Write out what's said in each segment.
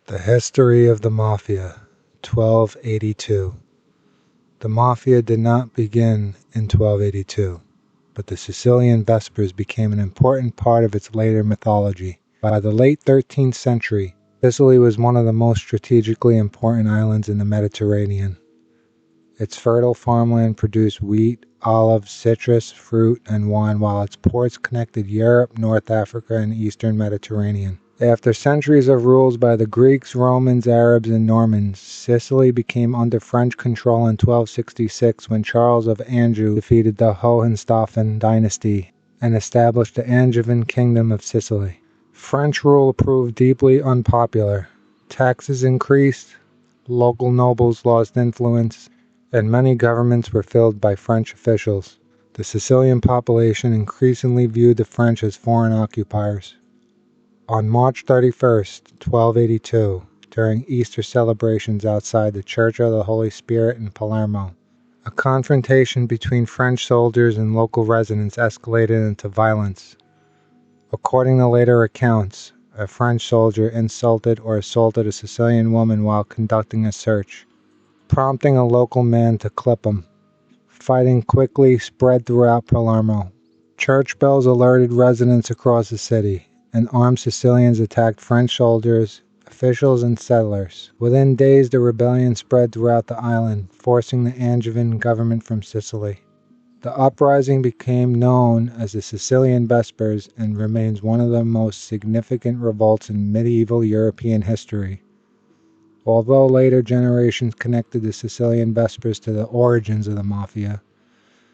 The history of the Mafia, 1282. The Mafia did not begin in 1282, but the Sicilian Vespers became an important part of its later mythology. By the late 13th century, Sicily was one of the most strategically important islands in the Mediterranean. Its fertile farmland produced wheat, olives, citrus, fruit, and wine, while its ports connected Europe, North Africa, and Eastern Mediterranean. After centuries of rules by the Greeks, Romans, Arabs, and Normans, Sicily became under French control in 1266 when Charles of Anjou defeated the Hohenstaufen dynasty and established the Angevin Kingdom of Sicily. French rule proved deeply unpopular. Taxes increased, local nobles lost influence, and many governments were filled by French officials. The Sicilian population increasingly viewed the French as foreign occupiers. On March 31st, 1282, during Easter celebrations outside the Church of the Holy Spirit in Palermo, a confrontation between French soldiers and local residents escalated into violence. According to later accounts, a French soldier insulted or assaulted a Sicilian woman while conducting a search, prompting a local man to clip him. Fighting quickly spread throughout Palermo. Church bells alerted residents across the city, and armed Sicilians attacked French soldiers, officials, and settlers. Within days, the rebellion spread throughout the island, forcing the Angevin government from Sicily. The uprising became known as the Sicilian Vespers and remains one of the most significant revolts in medieval European history. Although later generations connected the Sicilian Vespers to the origins of the Mafia,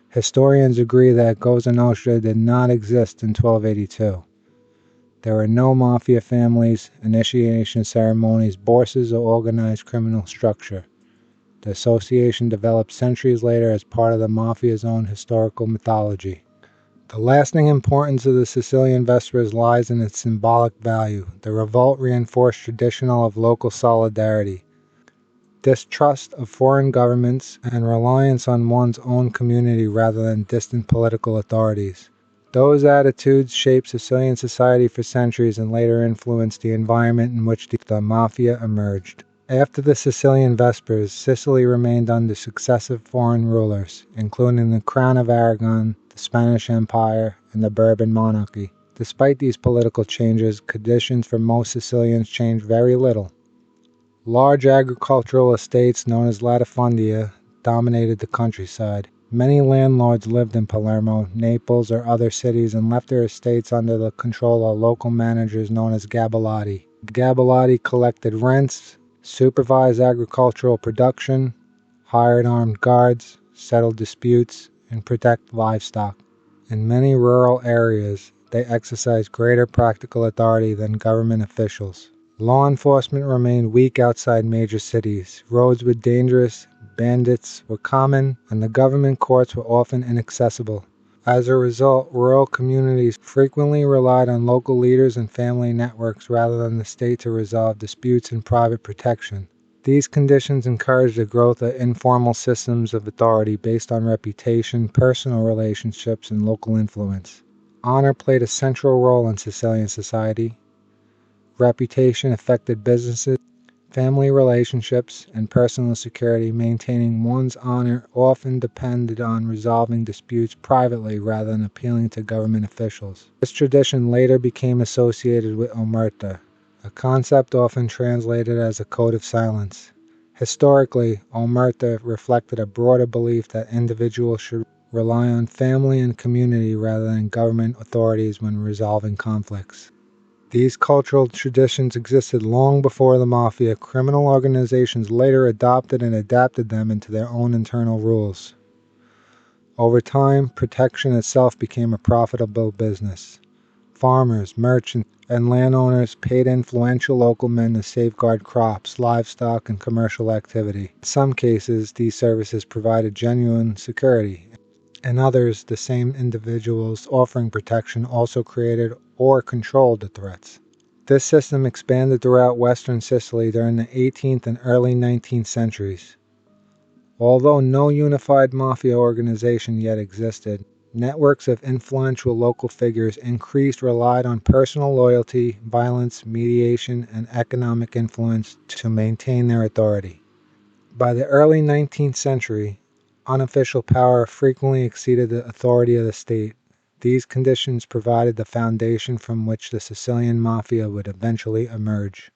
historians agree that Cosa Nostra did not exist in 1282. There were no Mafia families, initiation ceremonies, bosses, or organized criminal structure. The association developed centuries later as part of the Mafia's own historical mythology. The lasting importance of the Sicilian Vespers lies in its symbolic value. The revolt reinforced traditional of local solidarity, distrust of foreign governments, and reliance on one's own community rather than distant political authorities. Those attitudes shaped Sicilian society for centuries and later influenced the environment in which the Mafia emerged. After the Sicilian Vespers, Sicily remained under successive foreign rulers, including the Crown of Aragon, the Spanish Empire, and the Bourbon monarchy. Despite these political changes, conditions for most Sicilians changed very little. Large agricultural estates known as latifundia dominated the countryside. Many landlords lived in Palermo, Naples, or other cities and left their estates under the control of local managers known as gabellati. Gabellati collected rents, supervised agricultural production, hired armed guards, settled disputes, and protected livestock. In many rural areas, they exercised greater practical authority than government officials. Law enforcement remained weak outside major cities. Roads were dangerous, bandits were common, and the government courts were often inaccessible. As a result, rural communities frequently relied on local leaders and family networks rather than the state to resolve disputes and private protection. These conditions encouraged the growth of informal systems of authority based on reputation, personal relationships, and local influence. Honor played a central role in Sicilian society. Reputation affected businesses, family relationships, and personal security. Maintaining one's honor often depended on resolving disputes privately rather than appealing to government officials. This tradition later became associated with omerta, a concept often translated as a code of silence. Historically, omerta reflected a broader belief that individuals should rely on family and community rather than government authorities when resolving conflicts. These cultural traditions existed long before the Mafia. Criminal organizations later adopted and adapted them into their own internal rules. Over time, protection itself became a profitable business. Farmers, merchants, and landowners paid influential local men to safeguard crops, livestock, and commercial activity. In some cases, these services provided genuine security. In others, the same individuals offering protection also created or controlled the threats. This system expanded throughout western Sicily during the 18th and early 19th centuries. Although no unified Mafia organization yet existed, Networks of influential local figures relied on personal loyalty, violence, mediation, and economic influence to maintain their authority. By the early 19th century, unofficial power frequently exceeded the authority of the state. These conditions provided the foundation from which the Sicilian Mafia would eventually emerge.